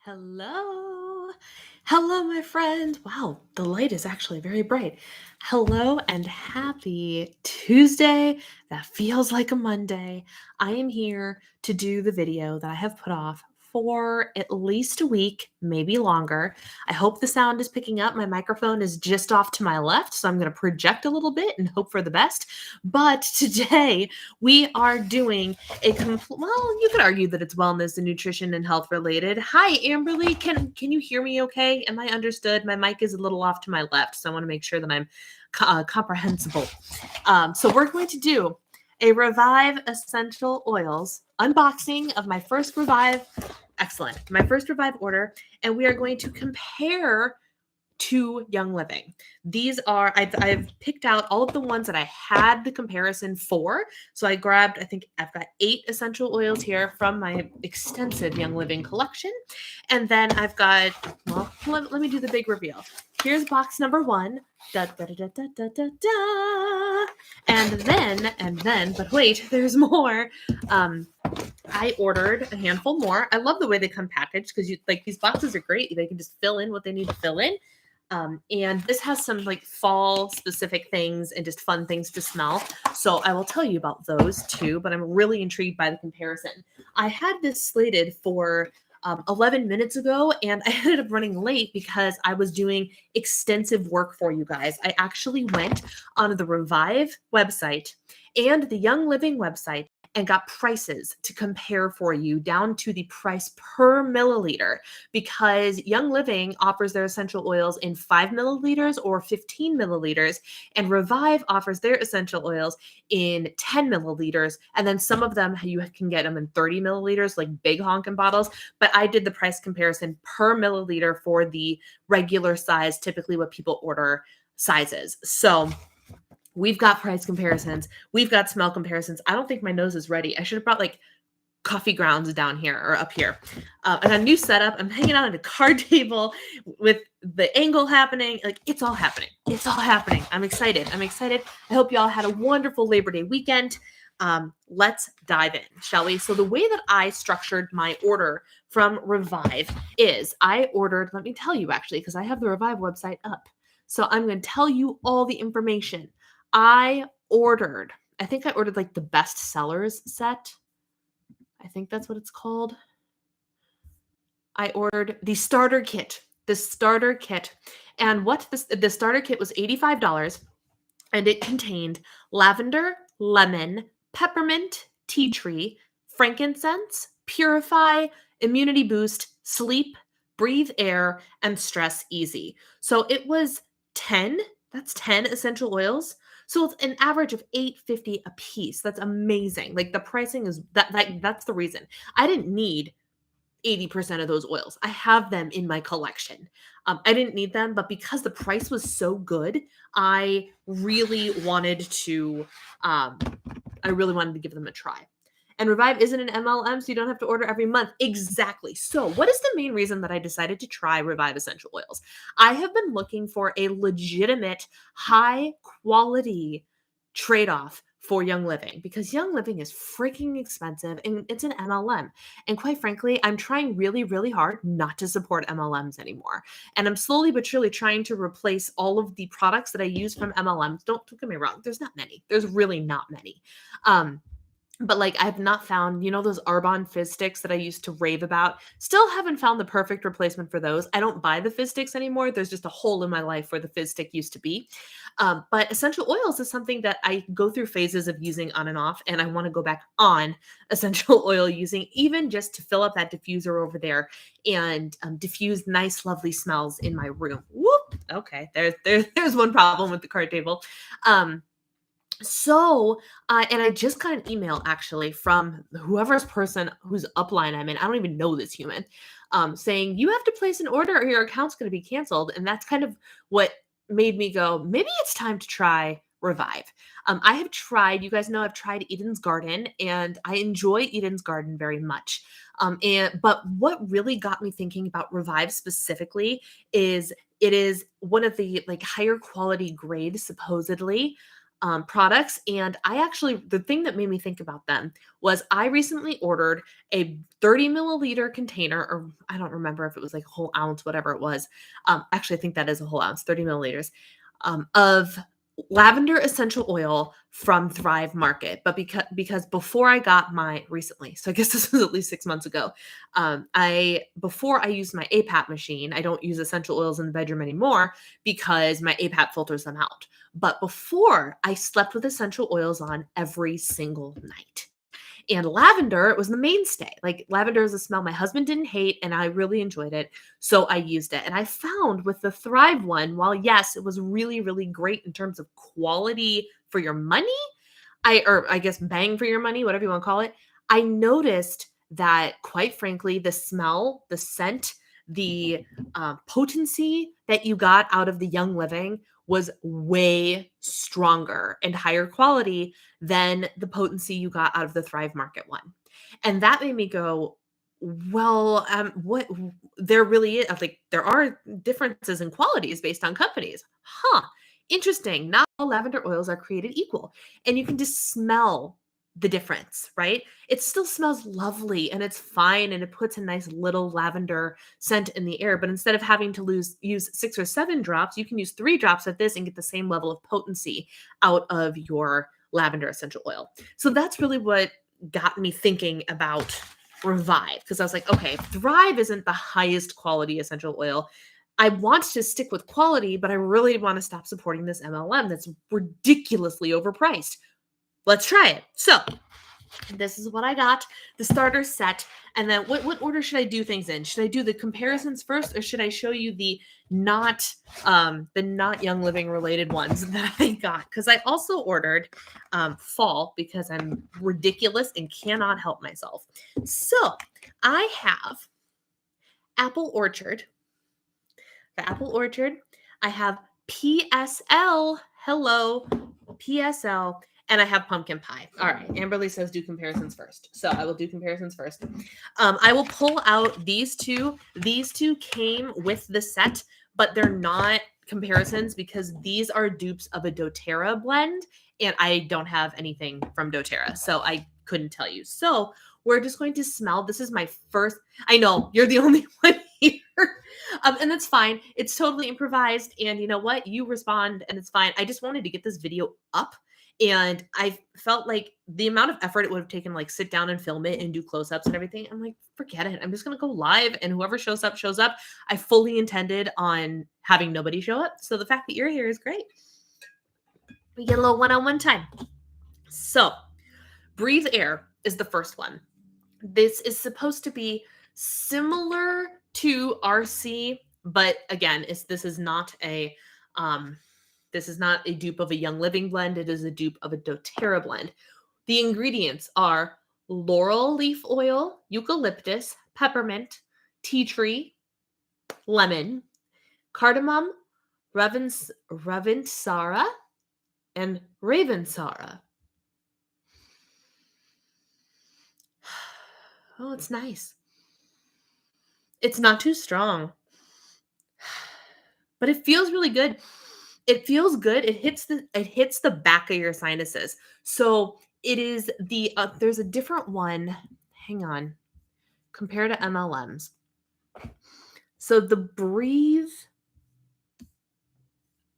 Hello. Hello, my friend. Wow, the light is actually very bright. Hello and happy Tuesday. That feels like a Monday. I am here to do the video that I have put off for at least a week, maybe longer. I hope the sound is picking up. My microphone is just off to my left, so I'm going to project a little bit and hope for the best. But today we are doing well, you could argue that it's wellness and nutrition and health related. Hi, Amberly. Can you hear me okay? Am I understood? My mic is a little off to my left, so I want to make sure that I'm comprehensible. So we're going to do a Revive Essential Oils unboxing of my first Revive. Excellent. My first Revive order, and we are going to compare to Young Living. These are, I've picked out all of the ones that I had the comparison for. So I grabbed, I think I've got 8 essential oils here from my extensive Young Living collection. And then I've got, well, let me do the big reveal. Here's box number 1. Da, da, da, da, da, da, da. And then, but wait, there's more. I ordered a handful more. I love the way they come packaged because these boxes are great. They can just fill in what they need to fill in. And this has some fall specific things and just fun things to smell. So I will tell you about those too, but I'm really intrigued by the comparison. I had this slated for 11 minutes ago, and I ended up running late because I was doing extensive work for you guys. I actually went on the Revive website and the Young Living website and got prices to compare for you down to the price per milliliter, because Young Living offers their essential oils in 5 milliliters or 15 milliliters, and Revive offers their essential oils in 10 milliliters. And then some of them, you can get them in 30 milliliters, like big honkin' bottles. But I did the price comparison per milliliter for the regular size, typically what people order sizes. So we've got price comparisons. We've got smell comparisons. I don't think my nose is ready. I should have brought coffee grounds down here or up here. I got a new setup. I'm hanging out on a card table with the angle happening. It's all happening. It's all happening. I'm excited. I hope y'all had a wonderful Labor Day weekend. Let's dive in, shall we? So the way that I structured my order from Revive is I ordered, let me tell you actually, because I have the Revive website up. So I'm going to tell you all the information. I think I ordered the best sellers set. I think that's what it's called. I ordered the starter kit. And what the starter kit was $85, and it contained lavender, lemon, peppermint, tea tree, frankincense, Purify, immunity boost, sleep, breathe air, and stress easy. So it was 10. That's 10 essential oils. So it's an average of $8.50 a piece. That's amazing. The pricing is that's the reason. I didn't need 80% of those oils. I have them in my collection. I didn't need them, but because the price was so good, I really wanted to give them a try. And Revive isn't an MLM, so you don't have to order every month. Exactly. So what is the main reason that I decided to try Revive Essential Oils? I have been looking for a legitimate, high quality trade-off for Young Living, because Young Living is freaking expensive and it's an MLM. And quite frankly, I'm trying really, really hard not to support MLMs anymore. And I'm slowly but surely trying to replace all of the products that I use from MLMs. Don't get me wrong. There's not many. There's really not many. But I've not found, those Arbonne fizz sticks that I used to rave about. Still haven't found the perfect replacement for those. I don't buy the fizz sticks anymore. There's just a hole in my life where the fizz stick used to be. But essential oils is something that I go through phases of using on and off, and I want to go back on essential oil using, even just to fill up that diffuser over there and diffuse nice, lovely smells in my room. Whoop! Okay, there's one problem with the card table. So, and I just got an email actually from whoever's person whose upline I'm in. I don't even know this human, saying you have to place an order or your account's going to be canceled. And that's kind of what made me go, maybe it's time to try Revive. I have tried, you guys know, I've tried Eden's Garden, and I enjoy Eden's Garden very much. But what really got me thinking about Revive specifically is it is one of the higher quality grades, supposedly, products. And the thing that made me think about them was I recently ordered a 30 milliliter container, or I don't remember if it was like a whole ounce, whatever it was. Actually, I think that is a whole ounce, 30 milliliters of lavender essential oil from Thrive Market. But because before I got recently, so I guess this was at least 6 months ago, before I used my APAP machine, I don't use essential oils in the bedroom anymore because my APAP filters them out. But before, I slept with essential oils on every single night. And lavender was the mainstay. Like, lavender is a smell my husband didn't hate, and I really enjoyed it. So I used it. And I found with the Thrive one, while yes, it was really, really great in terms of quality for your money, I guess bang for your money, whatever you want to call it, I noticed that, quite frankly, the smell, the scent, the potency that you got out of the Young Living was way stronger and higher quality than the potency you got out of the Thrive Market one. And that made me go, well, what there really is, like, there are differences in qualities based on companies. Huh. Interesting. Not all lavender oils are created equal. And you can just smell the difference, right? It still smells lovely and it's fine and it puts a nice little lavender scent in the air. But instead of having to use 6 or 7 drops, you can use 3 drops of this and get the same level of potency out of your lavender essential oil. So that's really what got me thinking about Revive, because I was like, okay, Thrive isn't the highest quality essential oil. I want to stick with quality, but I really want to stop supporting this MLM that's ridiculously overpriced. Let's try it. So this is what I got, the starter set. And then what order should I do things in? Should I do the comparisons first, or should I show you the not Young Living related ones that I got? Because I also ordered fall, because I'm ridiculous and cannot help myself. So I have Apple Orchard. The Apple Orchard. I have PSL. Hello, PSL. And I have pumpkin pie. All right. Amberly says do comparisons first. So I will do comparisons first. I will pull out these two. These two came with the set, but they're not comparisons because these are dupes of a doTERRA blend. And I don't have anything from doTERRA, so I couldn't tell you. So we're just going to smell. This is my first. I know you're the only one here. And that's fine. It's totally improvised. And you know what? You respond and it's fine. I just wanted to get this video up. And I felt like the amount of effort it would have taken, like, sit down and film it and do close-ups and everything. I'm like, forget it. I'm just going to go live, and whoever shows up, shows up. I fully intended on having nobody show up. So the fact that you're here is great. We get a little one-on-one time. So Breathe Air is the first one. This is supposed to be similar to RC, but again, this is not a dupe of a Young Living blend. It is a dupe of a doTERRA blend. The ingredients are laurel leaf oil, eucalyptus, peppermint, tea tree, lemon, cardamom, Ravensara, and Ravensara. Oh, it's nice. It's not too strong, but it feels really good. It feels good. It hits the back of your sinuses. So it is there's a different one. Hang on. Compare to MLMs. So the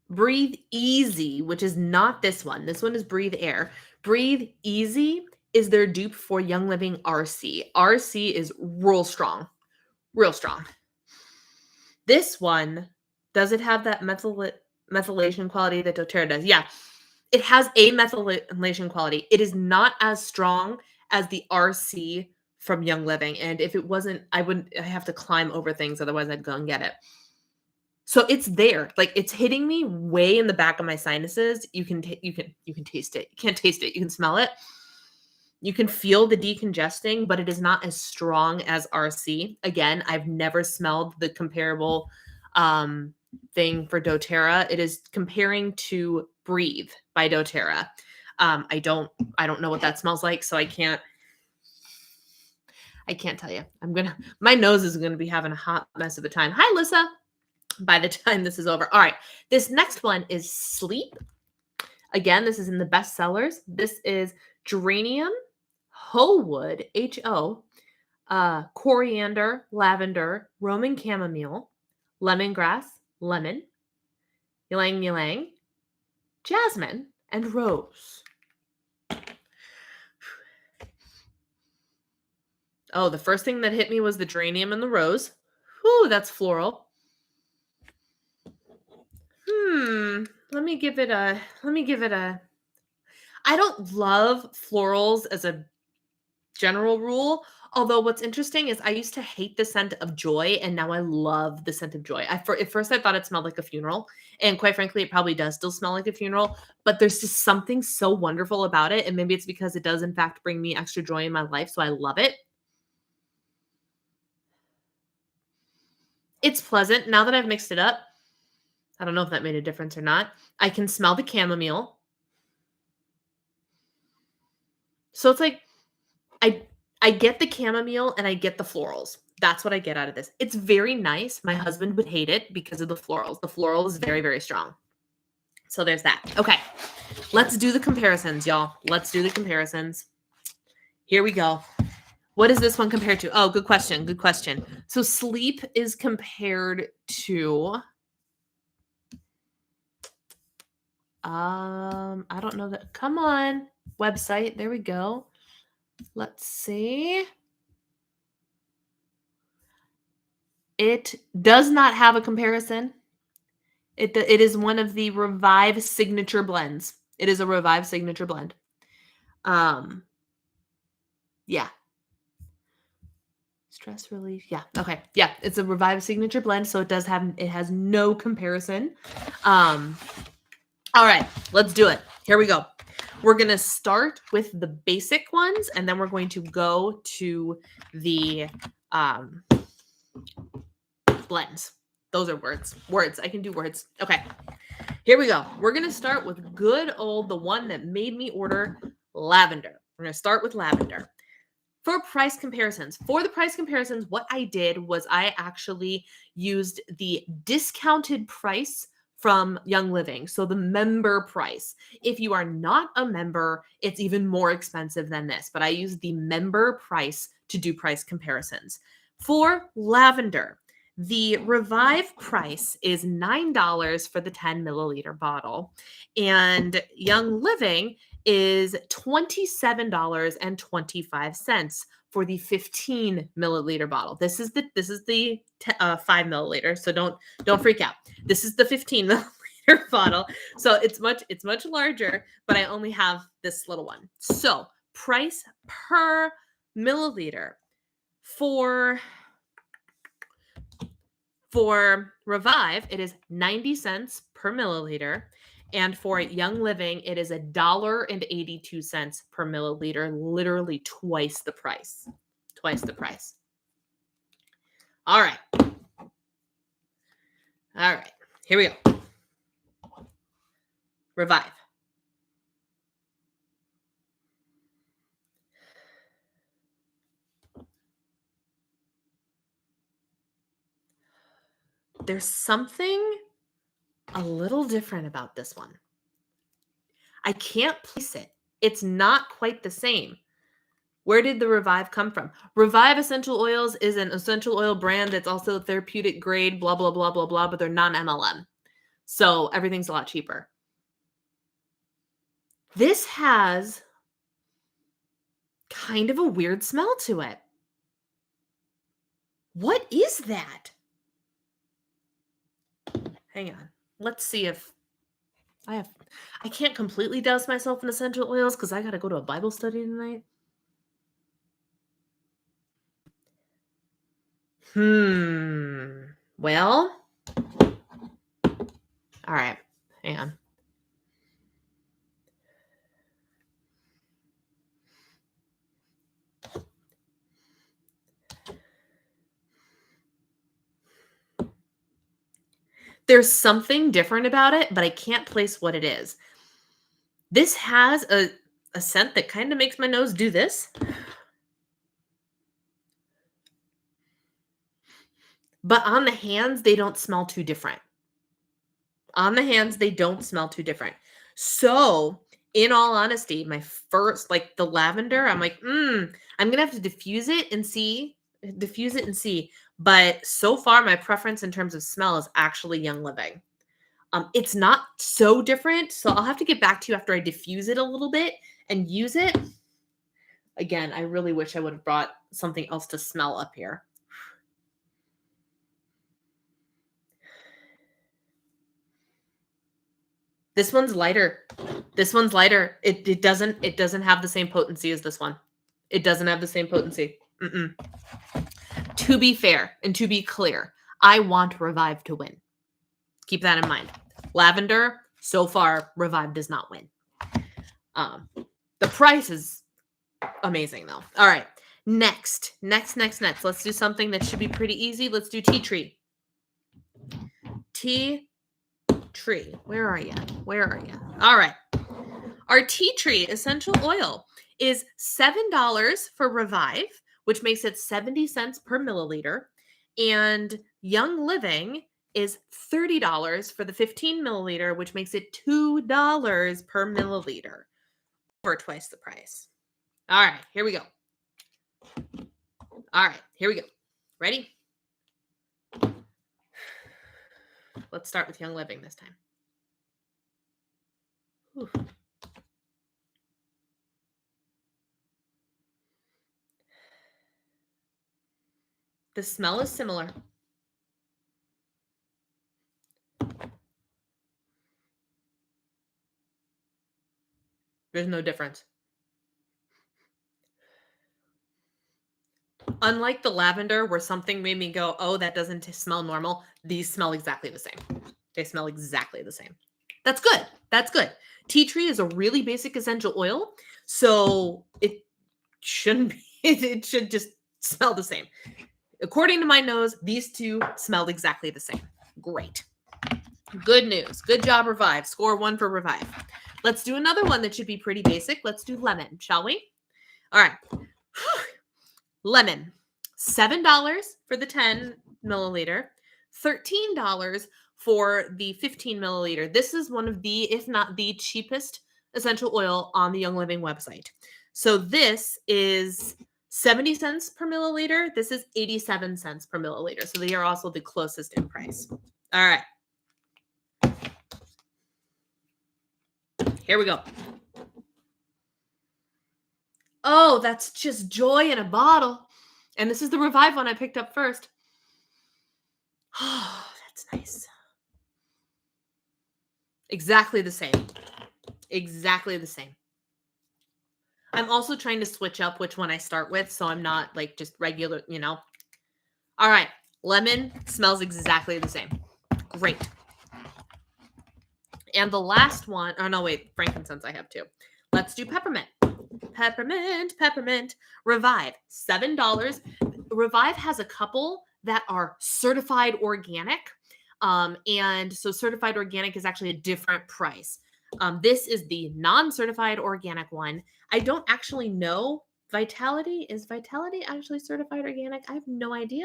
Breathe Easy, which is not this one. This one is Breathe Air. Breathe Easy is their dupe for Young Living RC. RC is real strong. Real strong. This one, does it have that methylation quality that doTERRA does? Yeah. It has a methylation quality. It is not as strong as the RC from Young Living. And if it wasn't, I have to climb over things. Otherwise I'd go and get it. So it's there. Like, it's hitting me way in the back of my sinuses. You can taste it. You can't taste it. You can smell it. You can feel the decongesting, but it is not as strong as RC. Again, I've never smelled the comparable thing for doTERRA. It is comparing to Breathe by doTERRA. I don't know what that smells like, so I can't tell you. My nose is gonna be having a hot mess of a time. Hi, Lissa. By the time this is over. All right. This next one is Sleep. Again, this is in the bestsellers. This is geranium, hoe wood, Ho, coriander, lavender, Roman chamomile, lemongrass, lemon, ylang ylang, jasmine, and rose. Oh, the first thing that hit me was the geranium and the rose. Whew, that's floral. Let me give it a I don't love florals as a general rule. Although what's interesting is I used to hate the scent of joy, and now I love the scent of joy. At first I thought it smelled like a funeral, and quite frankly, it probably does still smell like a funeral, but there's just something so wonderful about it, and maybe it's because it does in fact bring me extra joy in my life, so I love it. It's pleasant. Now that I've mixed it up, I don't know if that made a difference or not. I can smell the chamomile. So it's like I get the chamomile and I get the florals. That's what I get out of this. It's very nice. My husband would hate it because of the florals. The floral is very, very strong. So there's that. Okay. Let's do the comparisons, y'all. Let's do the comparisons. Here we go. What is this one compared to? Oh, good question. Good question. So sleep is compared to I don't know that. Come on. Website. There we go. Let's see. It does not have a comparison. It is one of the Revive signature blends. It is a Revive signature blend. Yeah. Stress relief. Yeah. Okay. Yeah. It's a Revive signature blend, so it has no comparison. All right, let's do it. Here we go. We're going to start with the basic ones, and then we're going to go to the blends. Those are words. Words. I can do words. Okay. Here we go. We're going to start with good old, the one that made me order, Lavender. We're going to start with Lavender. For the price comparisons, what I did was I actually used the discounted price from Young Living. So the member price. If you are not a member, it's even more expensive than this, but I used the member price to do price comparisons. For Lavender, the Revive price is $9 for the 10 milliliter bottle, and Young Living is $27.25 for the 15 milliliter bottle. This is the 5 milliliter, so don't freak out. This is the 15 milliliter bottle, so it's much larger, but I only have this little one. So price per milliliter for Revive, it is 90 cents per milliliter. And for Young Living, it is $1.82 per milliliter, literally twice the price. Twice the price. All right. All right. Here we go. Revive. There's something a little different about this one. I can't place it. It's not quite the same. Where did the Revive come from? Revive Essential Oils is an essential oil brand that's also therapeutic grade, blah, blah, blah, blah, blah, but they're non-MLM. So everything's a lot cheaper. This has kind of a weird smell to it. What is that? Hang on. Let's see if I can't completely douse myself in essential oils because I got to go to a Bible study tonight. Well, all right. Hang on. There's something different about it, but I can't place what it is. This has a scent that kind of makes my nose do this. But on the hands, they don't smell too different. On the hands, they don't smell too different. So, in all honesty, my first, like the lavender, I'm like, I'm gonna have to diffuse it and see. Diffuse it and see. But so far, my preference in terms of smell is actually Young Living. It's not so different, so I'll have to get back to you after I diffuse it a little bit and use it. Again, I really wish I would have brought something else to smell up here. This one's lighter. This one's lighter. It doesn't have the same potency as this one. It doesn't have the same potency. To be fair and to be clear, I want Revive to win. Keep that in mind. Lavender, so far, Revive does not win. The price is amazing though. All right. Next. Let's do something that should be pretty easy. Let's do tea tree. Tea tree. Where are you? All right. Our tea tree essential oil is $7 for Revive, which makes it 70 cents per milliliter. And Young Living is $30 for the 15 milliliter, which makes it $2 per milliliter. Over twice the price. All right, here we go. Ready? Let's start with Young Living this time. Whew. The smell is similar. There's no difference. Unlike the lavender where something made me go, oh, that doesn't smell normal, these smell exactly the same. They smell exactly the same. That's good. Tea tree is a really basic essential oil, so it shouldn't be, it should just smell the same. According to my nose, these two smelled exactly the same. Great. Good news. Good job, Revive. Score 1 for Revive. Let's do another one that should be pretty basic. Let's do lemon, shall we? All right. Lemon, $7 for the 10 milliliter, $13 for the 15 milliliter. This is one of the, if not the cheapest essential oil on the Young Living website. So this is 70 cents per milliliter. This is 87 cents per milliliter. So they are also the closest in price. All right. Here we go. Oh, that's just joy in a bottle. And this is the Revive one I picked up first. Oh, that's nice. Exactly the same. I'm also trying to switch up which one I start with, so I'm not like just regular, All right. Lemon smells exactly the same. Great. And the last one, oh no, wait, frankincense I have too. Let's do peppermint. Peppermint. Revive, $7. Revive has a couple that are certified organic. And so certified organic is actually a different price. This is the non-certified organic one. I don't actually know Vitality. Is Vitality actually certified organic? I have no idea.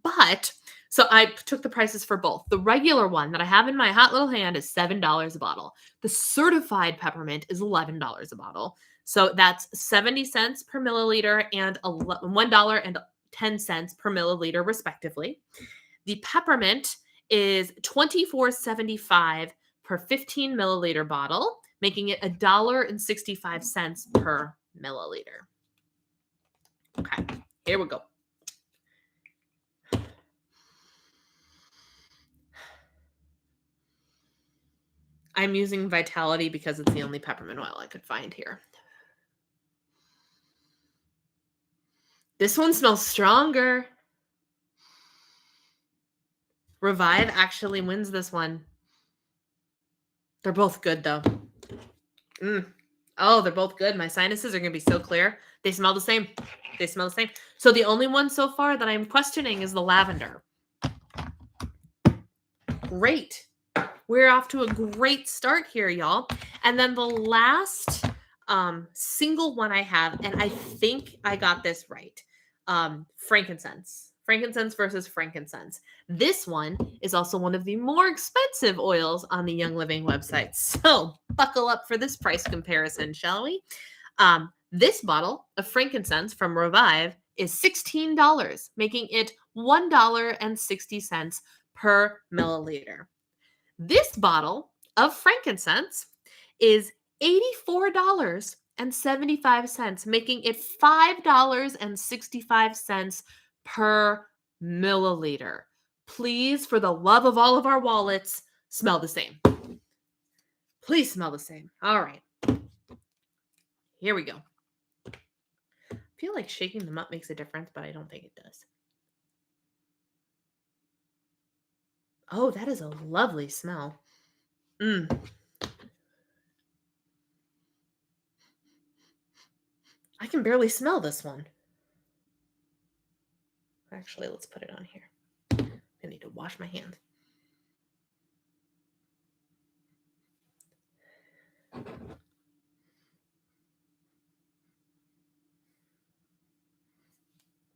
But so I took the prices for both. The regular one that I have in my hot little hand is $7 a bottle. The certified peppermint is $11 a bottle. So that's 70 cents per milliliter and $1.10 per milliliter, respectively. The peppermint is $24.75 per 15 milliliter bottle, making it $1.65 per milliliter. Okay, here we go. I'm using Vitality because it's the only peppermint oil I could find here. This one smells stronger. Revive actually wins this one. They're both good, though. Oh, they're both good. My sinuses are going to be so clear. They smell the same. So the only one so far that I'm questioning is the lavender. Great. We're off to a great start here, y'all. And then the last single one I have, and I think I got this right. Frankincense. Frankincense versus frankincense. This one is also one of the more expensive oils on the Young Living website. So buckle up for this price comparison, shall we? This bottle of frankincense from Revive is $16, making it $1.60 per milliliter. This bottle of frankincense is $84.75, making it $5.65 per milliliter. Please, for the love of all of our wallets, smell the same. Please smell the same. All right. Here we go. I feel like shaking them up makes a difference, but I don't think it does. Oh, that is a lovely smell. I can barely smell this one. Actually, let's put it on here. I need to wash my hands.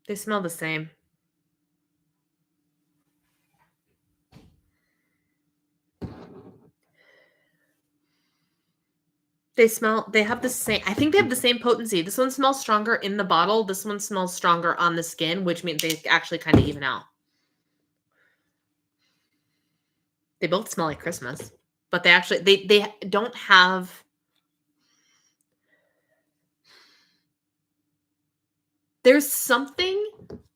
They smell the same. They have the same, I think they have the same potency. This one smells stronger in the bottle. This one smells stronger on the skin, which means they actually kind of even out. They both smell like Christmas, but they don't have, there's something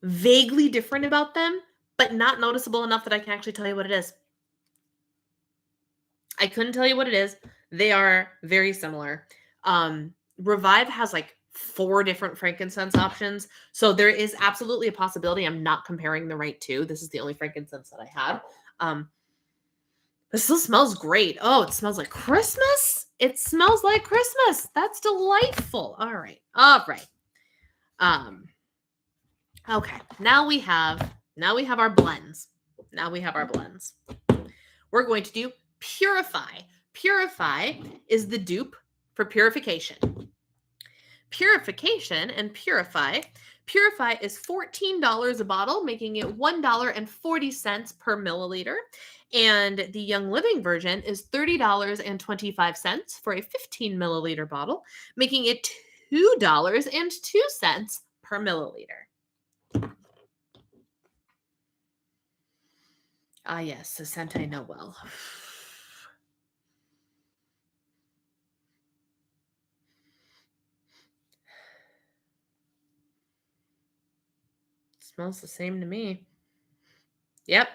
vaguely different about them, but not noticeable enough that I can actually tell you what it is. I couldn't tell you what it is. They are very similar. Revive has like 4 different frankincense options. So there is absolutely a possibility I'm not comparing the right two. This is the only frankincense that I have. It still smells great. Oh, it smells like Christmas. It smells like Christmas. That's delightful. All right. Okay. Now we have our blends. We're going to do Purify. Purify is the dupe for purification. Purification and Purify. Purify is $14 a bottle, making it $1.40 per milliliter. And the Young Living version is $30.25 for a 15 milliliter bottle, making it $2.02 per milliliter. Ah, yes, the scent I know well. Smells the same to me. Yep.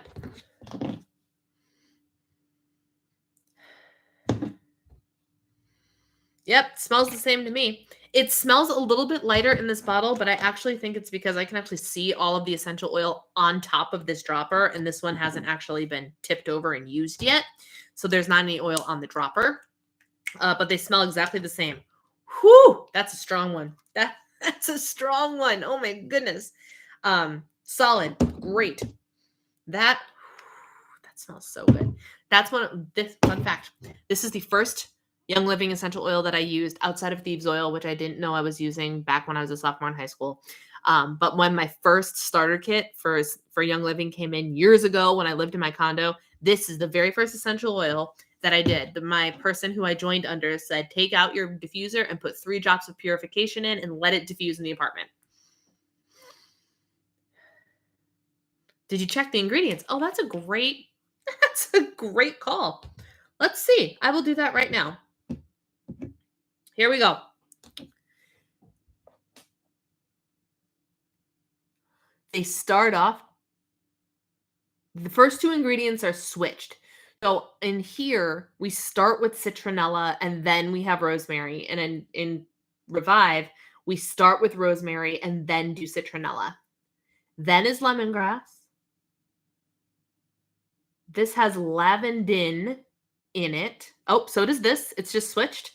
Yep, smells the same to me. It smells a little bit lighter in this bottle, but I actually think it's because I can actually see all of the essential oil on top of this dropper, and this one hasn't actually been tipped over and used yet. So there's not any oil on the dropper, but they smell exactly the same. Whew, that's a strong one. That's a strong one. Oh my goodness. Solid, great. That smells so good. Fun fact. This is the first Young Living essential oil that I used outside of Thieves oil, which I didn't know I was using back when I was a sophomore in high school. But when my first starter kit for Young Living came in years ago when I lived in my condo, this is the very first essential oil that I did. My person who I joined under said, take out your diffuser and put 3 drops of purification in and let it diffuse in the apartment. Did you check the ingredients? Oh, that's a great call. Let's see. I will do that right now. Here we go. They start off, the first 2 ingredients are switched. So in here, we start with citronella and then we have rosemary. And in Revive, we start with rosemary and then do citronella. Then is lemongrass. This has lavender in it. Oh, so does this. It's just switched.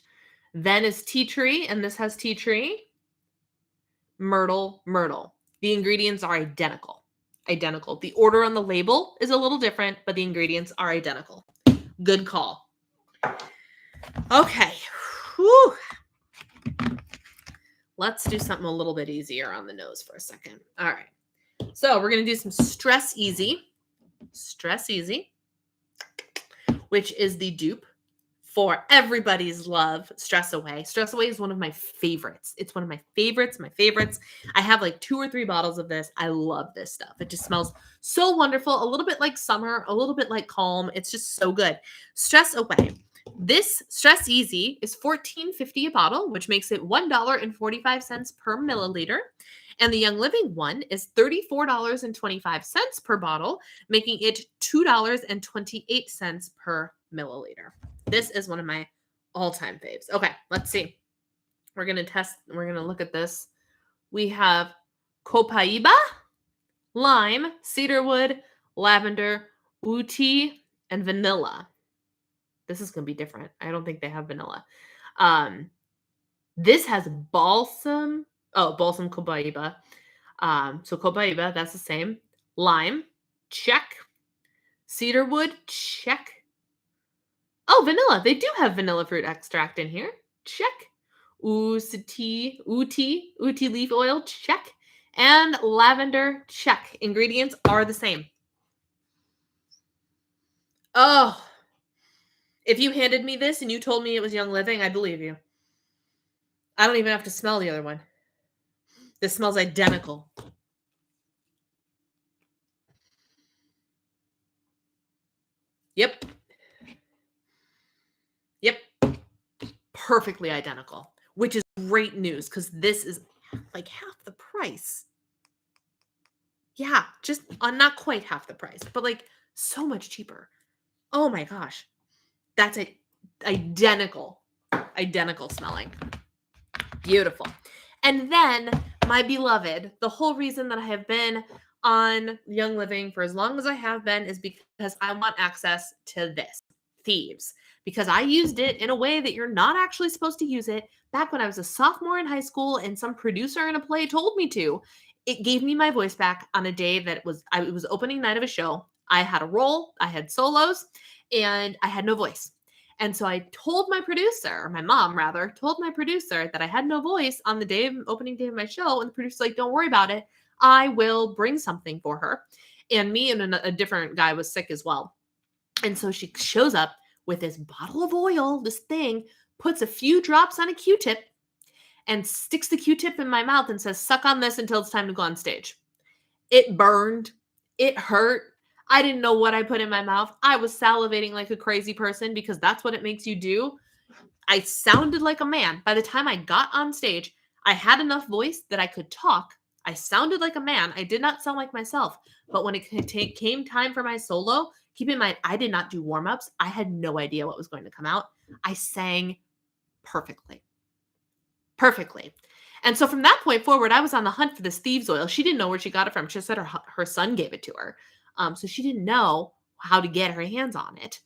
Then is tea tree, and this has tea tree. Myrtle. The ingredients are identical. The order on the label is a little different, but the ingredients are identical. Good call. Okay. Whew. Let's do something a little bit easier on the nose for a second. All right. So we're going to do some Stress Easy, which is the dupe for everybody's love, Stress Away. Stress Away is one of my favorites. It's one of my favorites. I have like 2 or 3 bottles of this. I love this stuff. It just smells so wonderful. A little bit like summer, a little bit like calm. It's just so good. Stress Away. This Stress Easy is $14.50 a bottle, which makes it $1.45 per milliliter. And the Young Living one is $34.25 per bottle, making it $2.28 per milliliter. This is one of my all-time faves. Okay, let's see. We're going to look at this. We have copaiba, lime, cedarwood, lavender, ooty, and vanilla. This is going to be different. I don't think they have vanilla. This has balsam copaiba. So copaiba, that's the same. Lime, check. Cedarwood, check. Oh, vanilla. They do have vanilla fruit extract in here. Check. Ooty leaf oil, check. And lavender, check. Ingredients are the same. Oh, if you handed me this and you told me it was Young Living, I believe you. I don't even have to smell the other one. This smells identical. Yep. Perfectly identical, which is great news because this is like half the price. Yeah, just not quite half the price, but like so much cheaper. Oh my gosh. That's it. Identical smelling. Beautiful. And then my beloved, the whole reason that I have been on Young Living for as long as I have been is because I want access to this, Thieves, because I used it in a way that you're not actually supposed to use it back when I was a sophomore in high school and some producer in a play told me to. It gave me my voice back on a day that it was opening night of a show. I had a role, I had solos, and I had no voice. And so I told my producer, or my mom rather, told my producer that I had no voice on the opening day of my show. And the producer's like, don't worry about it. I will bring something for her. And me and a different guy was sick as well. And so she shows up with this bottle of oil, this thing, puts a few drops on a Q-tip and sticks the Q-tip in my mouth and says, suck on this until it's time to go on stage. It burned. It hurt. I didn't know what I put in my mouth. I was salivating like a crazy person because that's what it makes you do. I sounded like a man. By the time I got on stage, I had enough voice that I could talk. I sounded like a man. I did not sound like myself. But when it came time for my solo, keep in mind, I did not do warm-ups. I had no idea what was going to come out. I sang perfectly. And so from that point forward, I was on the hunt for this Thieves oil. She didn't know where she got it from. She said her son gave it to her. So she didn't know how to get her hands on it.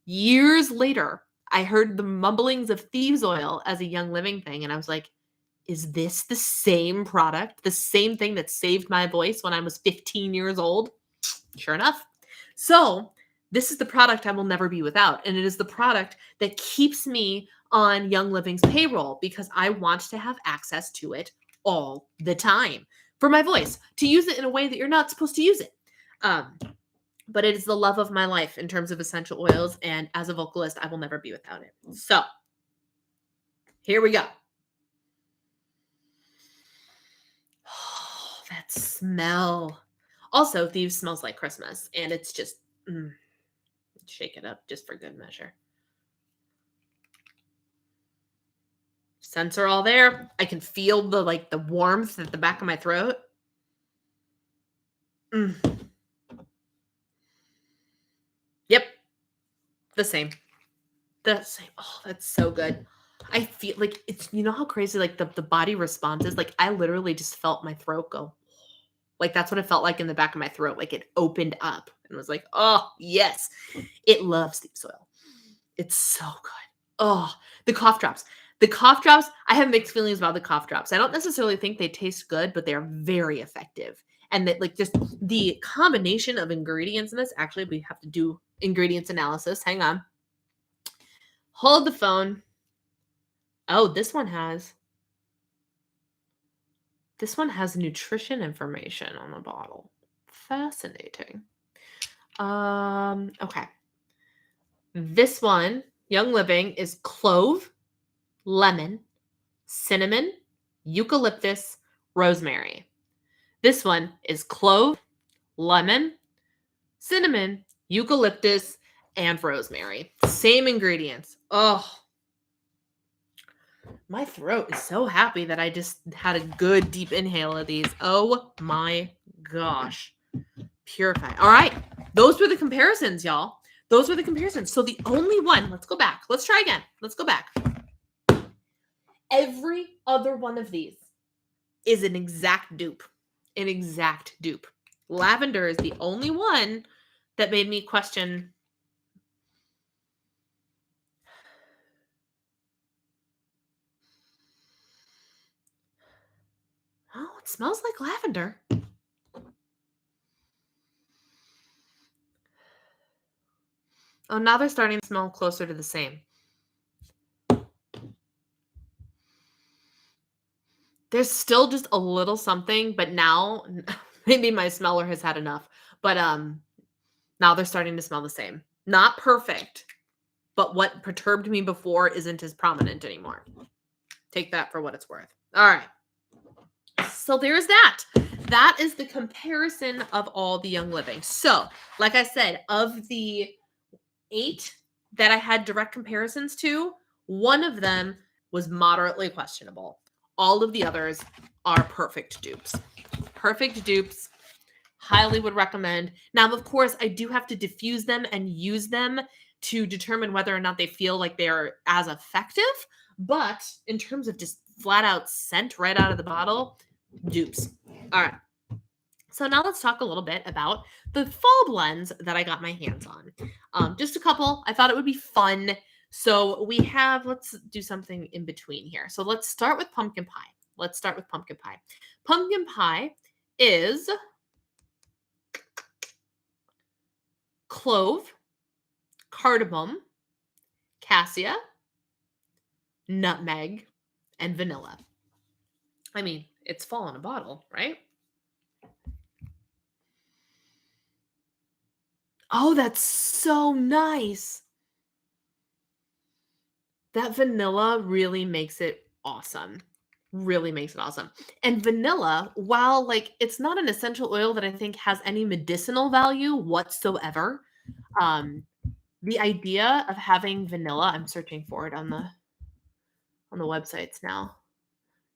Years later, I heard the mumblings of Thieves oil as a Young Living thing. And I was like, is this the same product? The same thing that saved my voice when I was 15 years old? Sure enough. So this is the product I will never be without. And it is the product that keeps me on Young Living's payroll because I want to have access to it all the time for my voice, to use it in a way that you're not supposed to use it. But it is the love of my life in terms of essential oils. And as a vocalist, I will never be without it. So here we go. Oh, that smell. Also, Thieves smells like Christmas. And it's just, shake it up just for good measure. Scents are all there. I can feel the warmth at the back of my throat. Yep. The same. Oh, that's so good. I feel like it's, you know how crazy like the body response is? Like I literally just felt my throat go. Like that's what it felt like in the back of my throat. Like it opened up and was like, oh, yes. It loves Thieves oil. It's so good. Oh, the cough drops. I have mixed feelings about the cough drops. I don't necessarily think they taste good, but they are very effective. And that like just the combination of ingredients in this, actually, we have to do ingredients analysis. Hang on. Hold the phone. Oh, this one has This one has nutrition information on the bottle. Fascinating. Okay. This one, Young Living, is clove, lemon, cinnamon, eucalyptus, rosemary. This one is clove, lemon, cinnamon, eucalyptus, and rosemary. Same ingredients. Oh, my throat is so happy that I just had a good deep inhale of these. Oh my gosh. Purify. All right. Those were the comparisons, y'all. Those were the comparisons. So the only one, let's go back. Let's try again. Let's go back. Every other one of these is an exact dupe. An exact dupe. Lavender is the only one that made me question. Oh, it smells like lavender. Oh, now they're starting to smell closer to the same. There's still just a little something, but now maybe my smeller has had enough. But now they're starting to smell the same. Not perfect, but what perturbed me before isn't as prominent anymore. Take that for what it's worth. All right. So there's that. That is the comparison of all the Young Living. So, like I said, of the 8 that I had direct comparisons to, one of them was moderately questionable. All of the others are perfect dupes. Perfect dupes. Highly would recommend. Now, of course, I do have to diffuse them and use them to determine whether or not they feel like they are as effective. But in terms of just flat out scent right out of the bottle, dupes. All right. So now let's talk a little bit about the fall blends that I got my hands on. Just a couple. I thought it would be fun. So we have, let's do something in between here. So let's start with pumpkin pie. Let's start with pumpkin pie. Pumpkin pie is clove, cardamom, cassia, nutmeg, and vanilla. I mean, it's fall in a bottle, right? Oh, that's so nice. That vanilla really makes it awesome. Really makes it awesome. And vanilla, while like it's not an essential oil that I think has any medicinal value whatsoever, um, the idea of having vanilla, I'm searching for it on the websites now.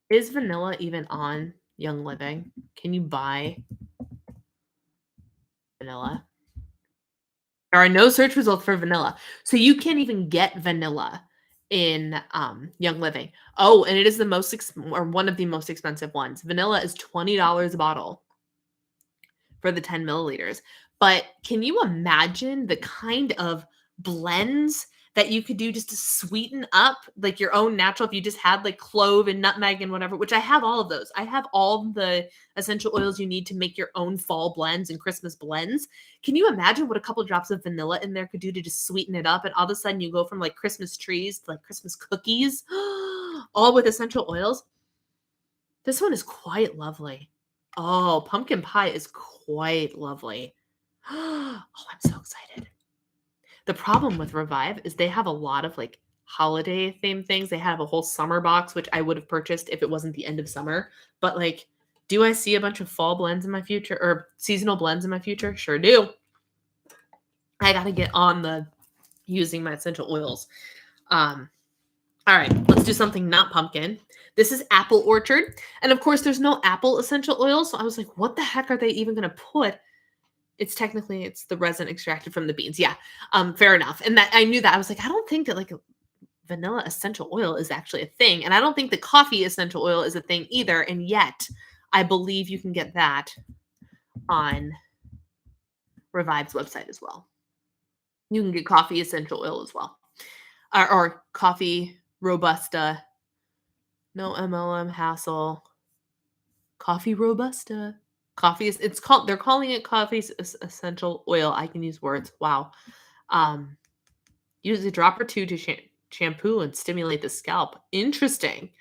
Is vanilla even on Young Living? Can you buy vanilla? There are no search results for vanilla. So you can't even get vanilla in Young Living. Oh, and it is the most or one of the most expensive ones. Vanilla is $20 a bottle for the 10 milliliters. But can you imagine the kind of blends that you could do just to sweeten up like your own natural, if you just had like clove and nutmeg and whatever, which I have all of those. I have all the essential oils you need to make your own fall blends and Christmas blends. Can you imagine what a couple drops of vanilla in there could do to just sweeten it up? And all of a sudden you go from like Christmas trees to like Christmas cookies, all with essential oils. This one is quite lovely. Oh, pumpkin pie is quite lovely. Oh, I'm so excited. The problem with Revive is they have a lot of like holiday themed things. They have a whole summer box, which I would have purchased if it wasn't the end of summer. But like, do I see a bunch of fall blends in my future or seasonal blends in my future? Sure do. I got to get on the using my essential oils. All right, let's do something not pumpkin. This is apple orchard. And of course, there's no apple essential oil. So I was like, what the heck are they even going to put? It's the resin extracted from the beans. Yeah, fair enough. And that I knew that. I was like, I don't think that like vanilla essential oil is actually a thing. And I don't think the coffee essential oil is a thing either. And yet I believe you can get that on Revive's website as well. You can get coffee essential oil as well. Or coffee Robusta. No MLM hassle. Coffee Robusta. Coffee is they're calling it coffee essential oil. I can use words. Wow. Use a drop or two to shampoo and stimulate the scalp. Interesting.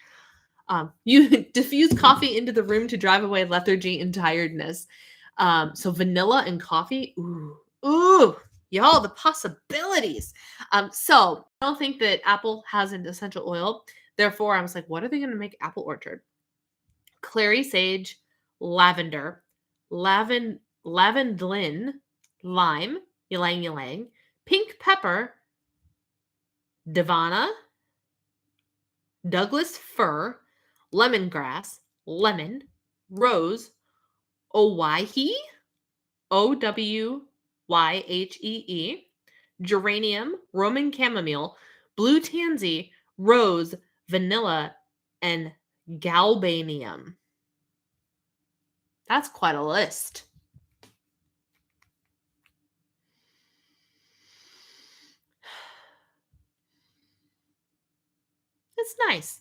You diffuse coffee into the room to drive away lethargy and tiredness. So vanilla and coffee. Ooh, y'all, the possibilities. So I don't think that apple has an essential oil. Therefore, I was like, what are they going to make apple orchard? Clary sage, lavender, lavendlin, lime, ylang ylang, pink pepper, divana, Douglas fir, lemongrass, lemon, rose, owhyhee, Owhyhee, geranium, Roman chamomile, blue tansy, rose, vanilla, and galbanium. That's quite a list. It's nice.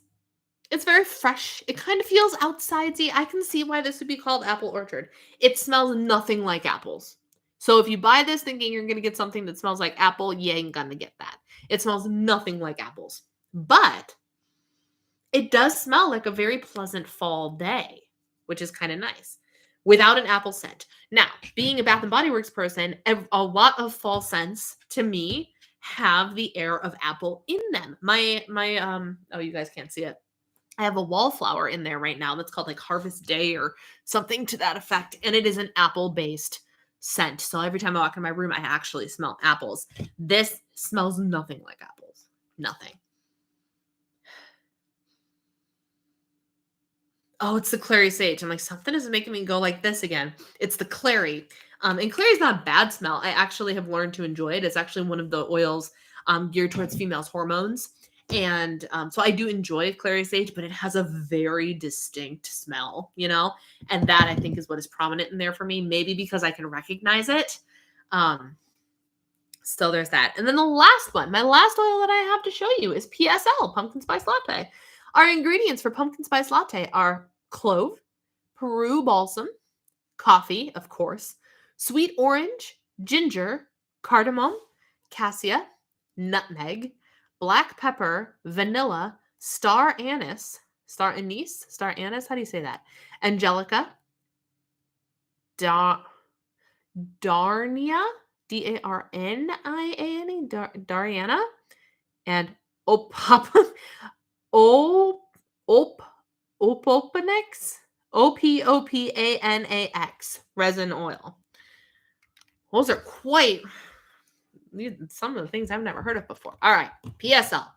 It's very fresh. It kind of feels outsidesy. I can see why this would be called apple orchard. It smells nothing like apples. So if you buy this thinking you're going to get something that smells like apple, you ain't going to get that. It smells nothing like apples. But it does smell like a very pleasant fall day, which is kind of nice, without an apple scent. Now, being a Bath and Body Works person, a lot of fall scents to me have the air of apple in them. Oh, you guys can't see it. I have a wallflower in there right now that's called like Harvest Day or something to that effect. And it is an apple-based scent. So every time I walk in my room, I actually smell apples. This smells nothing like apples. Nothing. Oh, it's the clary sage. I'm like, something is making me go like this again. It's the clary. And clary is not a bad smell. I actually have learned to enjoy it. It's actually one of the oils geared towards females' hormones. And so I do enjoy clary sage, but it has a very distinct smell, you know? And that I think is what is prominent in there for me. Maybe because I can recognize it. So there's that. And then the last one, my last oil that I have to show you is PSL, Pumpkin Spice Latte. Our ingredients for Pumpkin Spice Latte are clove, Peru balsam, coffee, of course, sweet orange, ginger, cardamom, cassia, nutmeg, black pepper, vanilla, star anise, how do you say that? Angelica, darnia, Darniane, Dariana, and Opopanax, Opopanax resin oil. Those are quite some of the things I've never heard of before. All right, PSL.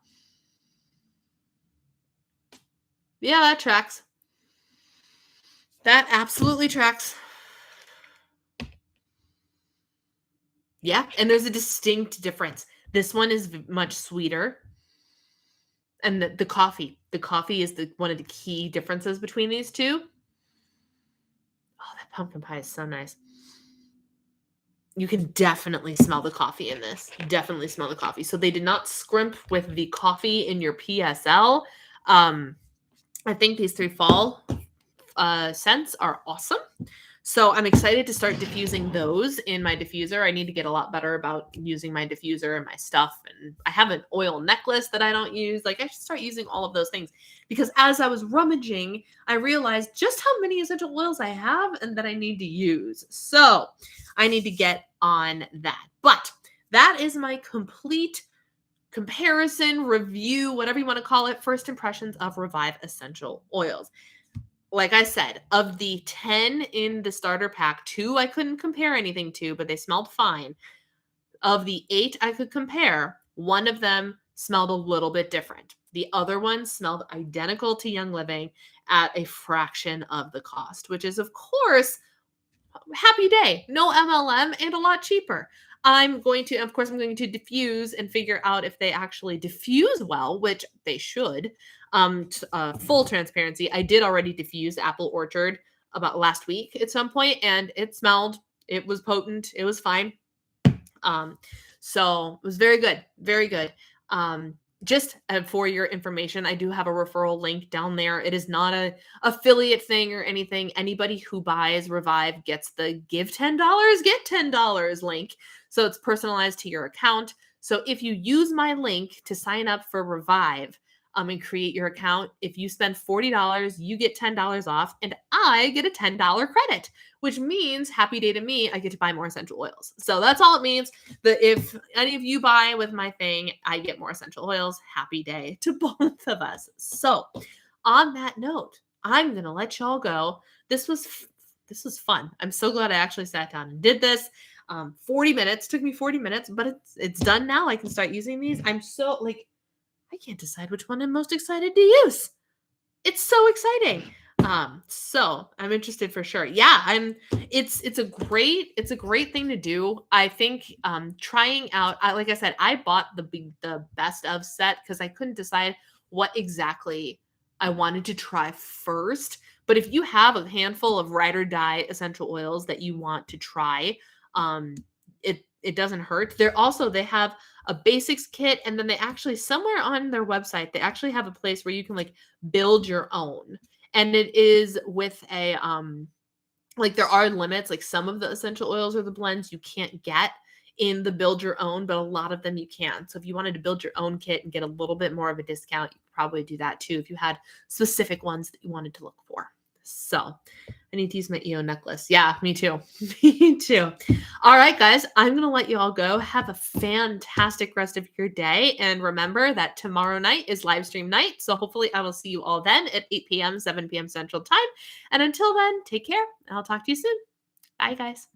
Yeah, that tracks. That absolutely tracks. Yeah, and there's a distinct difference. This one is much sweeter. And the coffee is one of the key differences between these two. Oh, that pumpkin pie is so nice. You can definitely smell the coffee in this. Definitely smell the coffee. So they did not scrimp with the coffee in your PSL. I think these three fall scents are awesome. So I'm excited to start diffusing those in my diffuser. I need to get a lot better about using my diffuser and my stuff. And I have an oil necklace that I don't use. Like I should start using all of those things because as I was rummaging, I realized just how many essential oils I have and that I need to use. So I need to get on that. But that is my complete comparison, review, whatever you want to call it, first impressions of Revive essential oils. Like I said, of the 10 in the starter pack, 2 I couldn't compare anything to, but they smelled fine. Of the 8 I could compare, 1 of them smelled a little bit different. The other one smelled identical to Young Living at a fraction of the cost, which is, of course, happy day. No MLM and a lot cheaper. I'm going to diffuse and figure out if they actually diffuse well, which they should. Full transparency, I did already diffuse Apple Orchard about last week at some point, and it was potent, it was fine. So it was very good, very good. Just for your information, I do have a referral link down there. It is not a affiliate thing or anything. Anybody who buys Revive gets the give $10, get $10 link. So it's personalized to your account. So if you use my link to sign up for Revive, and create your account. If you spend $40, you get $10 off, and I get a $10 credit, which means happy day to me, I get to buy more essential oils. So that's all it means. That if any of you buy with my thing, I get more essential oils. Happy day to both of us. So on that note, I'm going to let y'all go. This was fun. I'm so glad I actually sat down and did this. 40 minutes took me 40 minutes, but it's done now. I can start using these. I'm so like, I can't decide which one I'm most excited to use. It's so exciting. So I'm interested for sure. Yeah, it's a great thing to do. I think trying out, like I said, I bought the best of set because I couldn't decide what exactly I wanted to try first. But if you have a handful of ride or die essential oils that you want to try, um, it doesn't hurt. They have a basics kit, and then they actually, somewhere on their website, they actually have a place where you can like build your own. And it is with a like there are limits, like some of the essential oils or the blends you can't get in the build your own, but a lot of them you can. So if you wanted to build your own kit and get a little bit more of a discount, you could probably do that too if you had specific ones that you wanted to look for. So I need to use my EO necklace. Yeah, me too. Me too. All right, guys, I'm going to let you all go. Have a fantastic rest of your day. And remember that tomorrow night is live stream night. So hopefully I will see you all then at 8 p.m., 7 p.m. Central Time. And until then, take care. And I'll talk to you soon. Bye, guys.